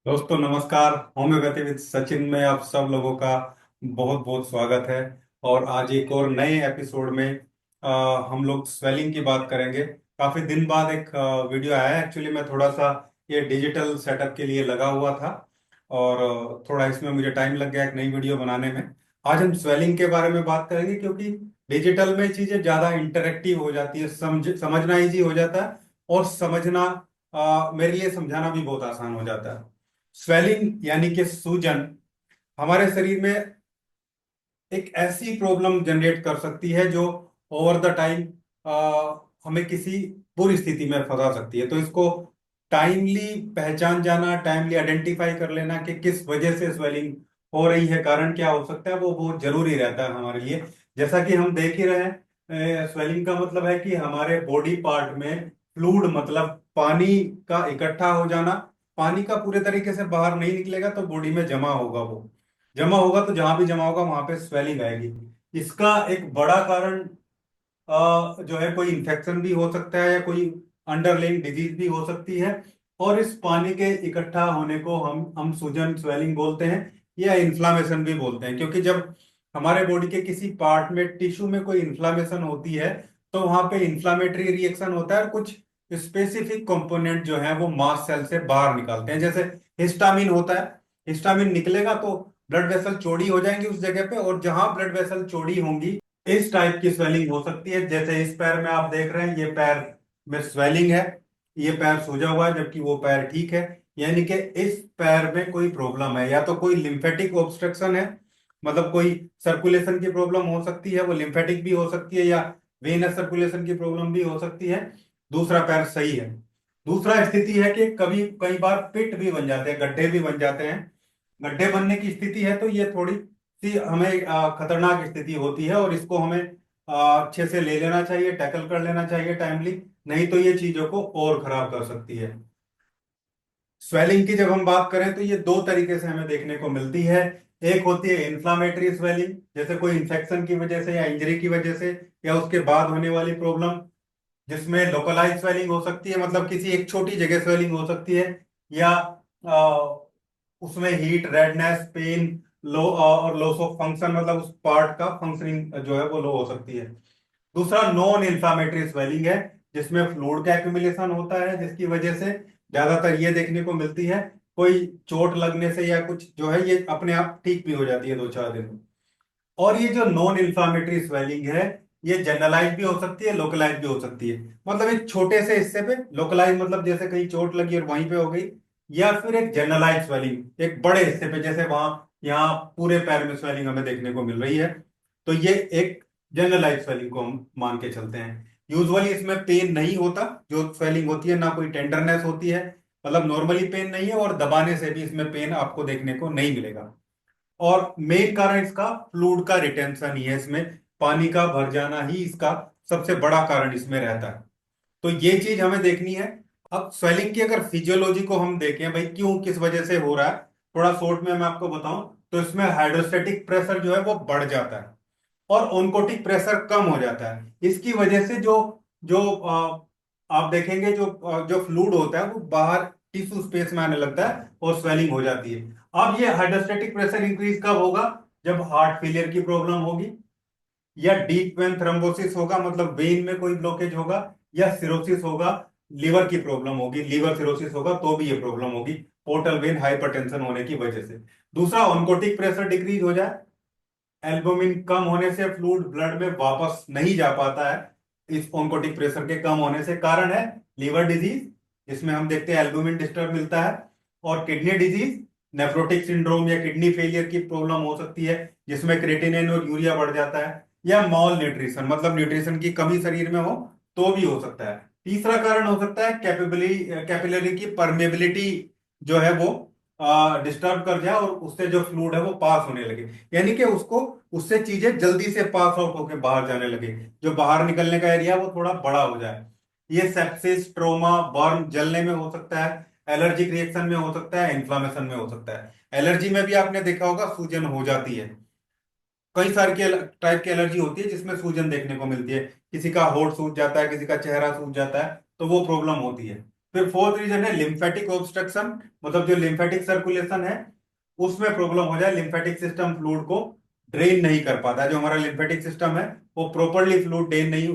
दोस्तों नमस्कार। Homeopathy with Sachin में आप सब लोगों का बहुत बहुत स्वागत है। और आज एक और नए एपिसोड में हम लोग स्वेलिंग की बात करेंगे। काफी दिन बाद एक वीडियो आया है। एक्चुअली मैं थोड़ा सा ये डिजिटल सेटअप के लिए लगा हुआ था और थोड़ा इसमें मुझे टाइम लग गया एक नई वीडियो बनाने में। आज हम स्वेलिंग के बारे में बात करेंगे क्योंकि डिजिटल में चीजें ज्यादा इंटरेक्टिव हो जाती है, समझना इजी हो जाता है और समझना मेरे लिए समझाना भी बहुत आसान हो जाता है। स्वेलिंग यानी कि सूजन हमारे शरीर में एक ऐसी प्रॉब्लम जनरेट कर सकती है जो ओवर द टाइम हमें किसी बुरी स्थिति में फंसा सकती है। तो इसको टाइमली पहचान जाना, टाइमली आइडेंटिफाई कर लेना कि किस वजह से स्वेलिंग हो रही है, कारण क्या हो सकता है, वो बहुत जरूरी रहता है हमारे लिए। जैसा कि हम देख ही रहे हैं, स्वेलिंग का मतलब है कि हमारे बॉडी पार्ट में फ्लूइड मतलब पानी का इकट्ठा हो जाना। पानी का पूरे तरीके से बाहर नहीं निकलेगा तो बॉडी में जमा होगा, वो जमा होगा तो जहां भी जमा होगा वहां पे स्वेलिंग आएगी। इसका एक बड़ा कारण जो है कोई इन्फेक्शन भी हो सकता है या कोई अंडरलाइंग डिजीज भी हो सकती है। और इस पानी के इकट्ठा होने को हम सूजन स्वेलिंग बोलते हैं या इन्फ्लामेशन भी बोलते हैं, क्योंकि जब हमारे बॉडी के किसी पार्ट में टिश्यू में कोई इन्फ्लामेशन होती है तो वहां पे इन्फ्लामेटरी रिएक्शन होता है और कुछ स्पेसिफिक कंपोनेंट जो है वो मास सेल से बाहर निकलते हैं। जैसे हिस्टामिन होता है, हिस्टामिन निकलेगा तो ब्लड वेसल चौड़ी हो जाएंगी उस जगह पे, और जहां ब्लड वेसल चौड़ी होंगी इस टाइप की स्वेलिंग हो सकती है। जैसे इस पैर में आप देख रहे हैं, ये पैर में स्वेलिंग है, ये पैर सूजा हुआ है जबकि वो पैर ठीक है। यानी कि इस पैर में कोई प्रॉब्लम है, या तो कोई लिम्फेटिक ऑब्स्ट्रक्शन है, मतलब कोई सर्कुलेशन की प्रॉब्लम हो सकती है, वो लिम्फेटिक भी हो सकती है, या वेनस सर्कुलेशन की प्रॉब्लम भी हो सकती है। दूसरा पैर सही है। दूसरा स्थिति है कि कभी कई बार पिट भी बन जाते हैं, गड्ढे भी बन जाते हैं। गड्ढे बनने की स्थिति है तो ये थोड़ी सी हमें खतरनाक स्थिति होती है और इसको हमें अच्छे से ले लेना चाहिए, टैकल कर लेना चाहिए टाइमली, नहीं तो ये चीजों को और खराब कर सकती है। स्वेलिंग की जब हम बात करें तो ये दो तरीके से हमें देखने को मिलती है। एक होती है इन्फ्लामेटरी स्वेलिंग, जैसे कोई इंफेक्शन की वजह से या इंजरी की वजह से या उसके बाद होने वाली प्रॉब्लम, जिसमें लोकलाइज स्वेलिंग हो सकती है, मतलब किसी एक छोटी जगह स्वेलिंग हो सकती है, या उसमें हीट, रेडनेस, पेन, लो और लॉस ऑफ फंक्शन, मतलब उस पार्ट का फंक्शनिंग जो है वो लो हो सकती है। दूसरा नॉन इन्फ्लामेटरी स्वेलिंग है, जिसमें फ्लूइड का एक्यूमुलेशन होता है, जिसकी वजह से ज्यादातर ये देखने को मिलती है कोई चोट लगने से या कुछ जो है ये अपने आप ठीक भी हो जाती है 2-4 दिन में। और ये जो नॉन इन्फ्लामेटरी स्वेलिंग है, ये जनरलाइज भी हो सकती है, लोकलाइज भी हो सकती है। मतलब एक छोटे से हिस्से पे लोकलाइज, मतलब जैसे कहीं चोट लगी और वहीं पे हो गई, या फिर एक जनरलाइज स्वेलिंग एक बड़े हिस्से पे, जैसे वहां यहाँ पूरे पैर में स्वेलिंग हमें देखने को मिल रही है, तो ये एक जनरलाइज स्वेलिंग को हम मान के चलते हैं। यूजुअली इसमें पेन नहीं होता, जो स्वेलिंग होती है ना कोई टेंडरनेस होती है, मतलब नॉर्मली पेन नहीं है, और दबाने से भी इसमें पेन आपको देखने को नहीं मिलेगा। और मेन कारण इसका फ्लूइड का रिटेंशन ही है, इसमें पानी का भर जाना ही इसका सबसे बड़ा कारण इसमें रहता है। तो ये चीज हमें देखनी है। अब स्वेलिंग की अगर फिजियोलॉजी को हम देखें भाई क्यों किस वजह से हो रहा है, थोड़ा शॉर्ट में मैं आपको बताऊं तो इसमें हाइड्रोस्टेटिक प्रेशर जो है वो बढ़ जाता है और ओनकोटिक प्रेशर कम हो जाता है। इसकी वजह से जो जो आप देखेंगे जो फ्लूइड होता है वो बाहर टिश्यू स्पेस में आने लगता है और स्वेलिंग हो जाती है। अब ये हाइड्रोस्टेटिक प्रेशर इंक्रीज कब होगा? जब हार्ट फेलियर की प्रॉब्लम होगी, या डीप वेन थ्रोम्बोसिस होगा, मतलब वेन में कोई ब्लॉकेज होगा, या सिरोसिस होगा, लीवर की प्रॉब्लम होगी, लीवर सिरोसिस होगा तो भी ये प्रॉब्लम होगी पोर्टल वेन हाइपरटेंशन होने की वजह से। दूसरा, ऑनकोटिक प्रेशर डिक्रीज हो जाए, एल्बुमिन कम होने से फ्लूइड ब्लड में वापस नहीं जा पाता है। इस ऑनकोटिक प्रेशर के कम होने से कारण है लीवर डिजीज, जिसमें हम देखते हैं एल्बुमिन डिस्टर्ब मिलता है, और किडनी डिजीज, नेफ्रोटिक सिंड्रोम या किडनी फेलियर की प्रॉब्लम हो सकती है, जिसमें क्रेटिनिन और यूरिया बढ़ जाता है, या मॉल न्यूट्रिशन, मतलब न्यूट्रिशन की कमी शरीर में हो तो भी हो सकता है। तीसरा कारण हो सकता है कैपिलरी की परमेबिलिटी जो है वो डिस्टर्ब कर जाए और उससे जो फ्लूइड है वो पास होने लगे, यानी कि उसको उससे चीजें जल्दी से पास आउट होकर बाहर जाने लगे, जो बाहर निकलने का एरिया वो थोड़ा बड़ा हो जाए। ये सेप्सिस, ट्रोमा, बर्न, जलने में हो सकता है, एलर्जिक रिएक्शन में हो सकता है, इन्फ्लामेशन में हो सकता है। एलर्जी में भी आपने देखा होगा सूजन हो जाती है। कई सारे के टाइप की एलर्जी होती है जिसमें सूजन देखने को मिलती है, किसी का होठ सूज जाता है, किसी का चेहरा सूज जाता है, तो वो प्रॉब्लम होती है। फिर फोर्थ रीजन है लिम्फेटिक ऑब्स्ट्रक्शन, मतलब जो लिम्फेटिक सर्कुलेशन है उसमें प्रॉब्लम हो जाए, लिम्फेटिक सिस्टम फ्लूइड को ड्रेन नहीं कर पाता, जो हमारा लिम्फेटिक सिस्टम है वो प्रॉपरली फ्लूइड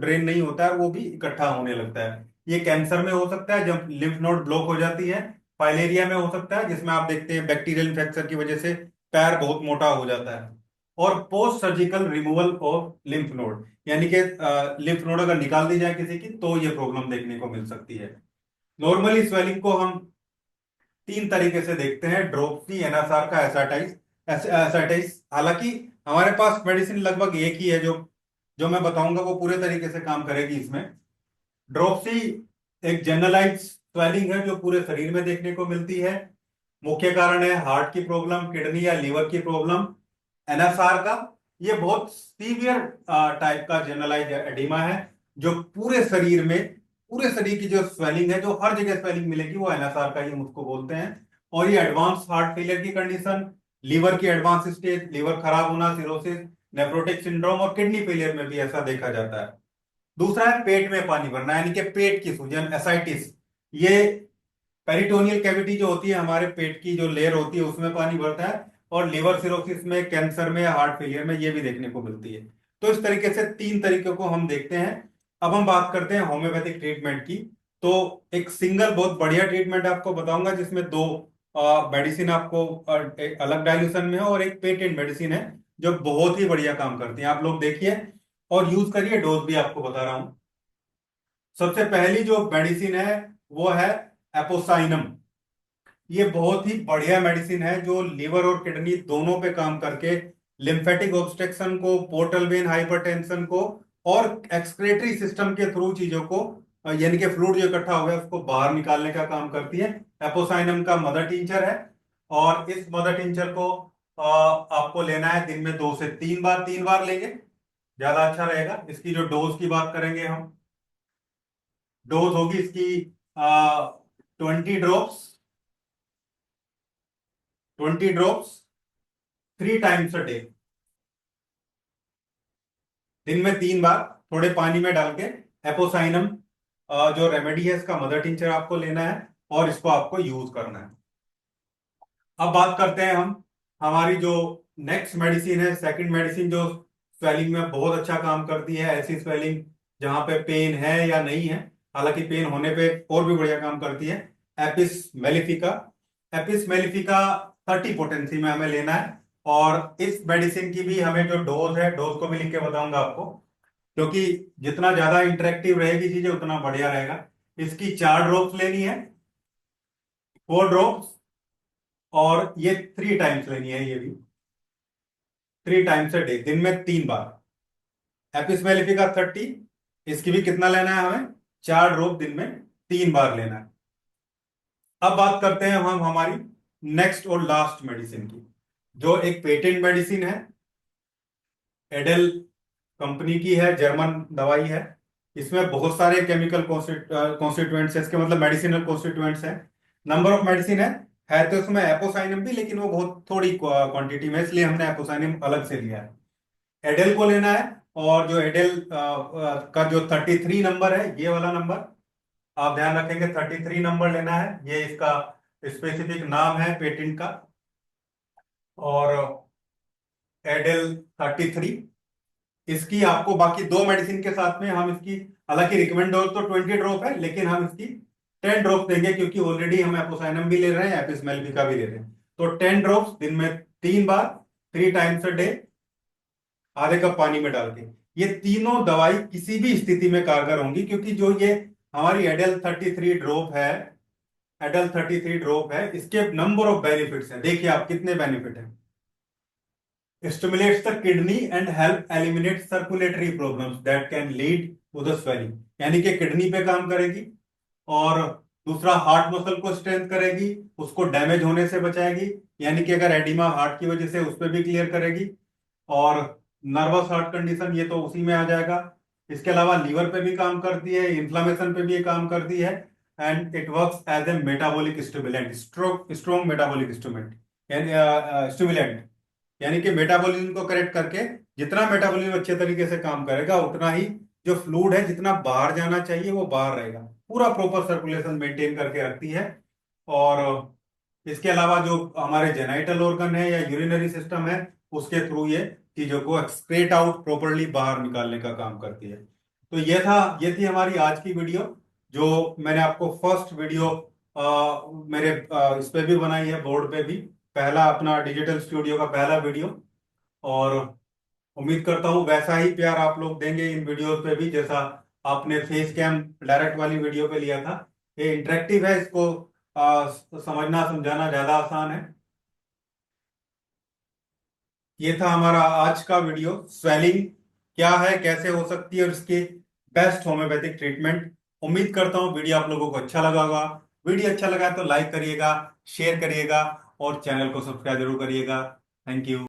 ड्रेन नहीं होता है, वो भी इकट्ठा होने लगता है। ये कैंसर में हो सकता है जब लिम्फ नोड ब्लॉक हो जाती है, फाइलेरिया में हो सकता है जिसमें आप देखते हैं बैक्टीरियल इन्फेक्शन की वजह से पैर बहुत मोटा हो जाता है, और post surgical removal of lymph node, यानी कि लिम्फ नोड अगर निकाल दी जाए किसी की तो ये प्रॉब्लम देखने को मिल सकती है। नॉर्मली स्वेलिंग को हम तीन तरीके से देखते हैं, ड्रोप्सी, एनासार का, एसाटाइज, एसाटाइज। हालांकि हमारे पास मेडिसिन लगभग एक ही है, जो जो मैं बताऊंगा वो पूरे तरीके से काम करेगी इसमें। ड्रोप्सी एक जनरलाइज स्वेलिंग है जो पूरे शरीर में देखने को मिलती है। मुख्य कारण है हार्ट की प्रॉब्लम, किडनी या लीवर की प्रॉब्लम। एनएसआर का ये बहुत सीवियर टाइप का जनरलाइज एडिमा है, जो पूरे शरीर की जो स्वेलिंग है, जो हर जगह स्वेलिंग मिलेगी, वो एनएसआर का ही हम उसको बोलते हैं। और ये एडवांस हार्ट फेलियर की कंडीशन, लीवर की एडवांस स्टेज, लीवर खराब होना, सिरोसिस, नेफ्रोटिक सिंड्रोम, और किडनी फेलियर में भी ऐसा देखा जाता है। दूसरा है पेट में पानी भरना, यानी कि पेट की सूजन, एसाइटिस। ये पेरिटोनियल कैविटी जो होती है, हमारे पेट की जो लेयर होती है उसमें पानी भरता है, और लिवर सिरोसिस में, कैंसर में या हार्ट फेलियर में ये भी देखने को मिलती है। तो इस तरीके से तीन तरीके को हम देखते हैं। अब हम बात करते हैं होम्योपैथिक ट्रीटमेंट की। तो एक सिंगल बहुत बढ़िया ट्रीटमेंट आपको बताऊंगा जिसमें दो मेडिसिन आपको एक अलग डाइल्यूशन में है, और एक पेटेंट मेडिसिन है जो बहुत ही बढ़िया काम करती है। आप लोग देखिए और यूज करिए, डोज भी आपको बता रहा हूं। सबसे पहली जो मेडिसिन है वो है एपोसाइनम। ये बहुत ही बढ़िया मेडिसिन है जो लीवर और किडनी दोनों पे काम करके लिम्फेटिक ऑब्स्ट्रक्शन को, पोर्टल वेन हाइपरटेंशन को, और एक्सक्रेटरी सिस्टम के थ्रू चीजों को, यानी कि फ्लूइड जो इकट्ठा हो गया उसको बाहर निकालने का काम करती है। एपोसाइनम का मदर टिंचर है, और इस मदर टिंचर को आपको लेना है दिन में 2 से 3 बार, 3 बार लेंगे ज्यादा अच्छा रहेगा। इसकी जो डोज की बात करेंगे हम, डोज होगी इसकी 20 drops, 20 drops 3 times a day, दिन में 3 बार, थोड़े पानी में डाल के। एपोसाइनम जो रेमेडी है इसका मदर टिंचर आपको लेना है, और इसको आपको यूज करना है। अब बात करते हैं हम हमारी जो नेक्स्ट मेडिसिन है, सेकंड मेडिसिन जो स्वेलिंग में बहुत अच्छा काम करती है, ऐसी स्वेलिंग जहां पे पेन है या नहीं है, हालांकि पेन होने पे और भी बढ़िया काम करती है, Apis mellifica. Apis mellifica 30 potency में हमें लेना है, और इस मेडिसिन की भी हमें जो डोज है, डोज को भी लिख के बताऊंगा आपको, क्योंकि जितना ज्यादा इंटरेक्टिव रहेगी चीजें उतना बढ़िया रहेगा। इसकी 4 ड्रॉप्स लेनी है, 4 ड्रॉप्स, और ये 3 टाइम्स लेनी है, ये भी 3 टाइम्स अ डे, दिन में 3 बार। एपिस मेलिफिका 30, इसकी भी कितना लेना है हमें, 4 ड्रॉप दिन में 3 बार लेना है। अब बात करते हैं हम हमारी नेक्स्ट और लास्ट मेडिसिन की, जो एक पेटेंट मेडिसिन है, एडेल कंपनी की है, जर्मन दवाई है। इसमें बहुत सारे केमिकल कॉन्स्टिट्यूएंट्स है, इसके मतलब मेडिसिनल कॉन्स्टिट्यूएंट्स है। नंबर ऑफ मेडिसिन है तो इसमें एपोसाइनम भी, लेकिन वो बहुत थोड़ी क्वांटिटी में, इसलिए हमने एपोसाइनम अलग से लिया है। एडेल को लेना है, और जो एडेल का जो 33 नंबर है, ये वाला नंबर आप ध्यान रखेंगे, 33 नंबर लेना है, ये इसका स्पेसिफिक नाम है पेटेंट का। और एडेल 33, इसकी आपको बाकी दो मेडिसिन के साथ में हम इसकी, हालांकि रिकमेंड डोज तो 20 ड्रॉप है, लेकिन हम इसकी 10 ड्रॉप देंगे, क्योंकि ऑलरेडी हम एपोसाइनम भी ले रहे हैं, एपिस मेलिफिका भी ले रहे हैं। तो 10 ड्रॉप्स दिन में 3 बार, 3 टाइम्स अ डे, आधे कप पानी में डाल के। ये तीनों दवाई किसी भी स्थिति में कारगर होंगी, क्योंकि जो ये हमारी एडल 33 ड्रॉप है, इसके नंबर ऑफ बेनिफिट्स हैं। देखिए आप कितने बेनिफिट हैं। Stimulates the kidney and help eliminate circulatory problems that can lead to the swelling, यानी कि किडनी पे काम करेगी, और दूसरा हार्ट मसल को स्ट्रेंथ करेगी, उसको डैमेज होने से बचाएगी, यानी कि अगर एडिमा हार्ट की वजह से उस पर भी क्लियर करेगी। और नर्वस हार्ट कंडीशन, ये तो उसी में आ जाएगा। इसके अलावा लीवर पे भी काम करती है, इन्फ्लामेशन पे भी काम करती है, and it works as a metabolic stimulant, strong metabolic stimulant, stimulant, यानी कि मेटाबॉलिज्म को करेक्ट करके, जितना मेटाबॉलिज्म अच्छे तरीके से काम करेगा उतना ही जो फ्लूइड है जितना बाहर जाना चाहिए वो बाहर रहेगा, पूरा प्रॉपर सर्कुलेशन मेंटेन करके रखती है। और इसके अलावा जो हमारे जेनाइटल ऑर्गन है या यूरिनरी सिस्टम है, उसके थ्रू ये चीजों को एक्सक्रेट आउट प्रॉपरली बाहर निकालने का काम करती है। तो ये थी हमारी आज की वीडियो, जो मैंने आपको फर्स्ट वीडियो मेरे इस पे भी बनाई है, बोर्ड पे भी, पहला अपना डिजिटल स्टूडियो का पहला वीडियो। और उम्मीद करता हूँ वैसा ही प्यार आप लोग देंगे इन वीडियोस पे भी, जैसा आपने फेस कैम डायरेक्ट वाली वीडियो पे लिया था। ये इंटरेक्टिव है, इसको समझना समझाना ज्यादा आसान है। ये था हमारा आज का वीडियो, स्वेलिंग क्या है, कैसे हो सकती है और इसके बेस्ट होम्योपैथिक ट्रीटमेंट। उम्मीद करता हूँ वीडियो आप लोगों को अच्छा लगा होगा। वीडियो अच्छा लगा तो लाइक करिएगा, शेयर करिएगा और चैनल को सब्सक्राइब जरूर करिएगा। Thank you.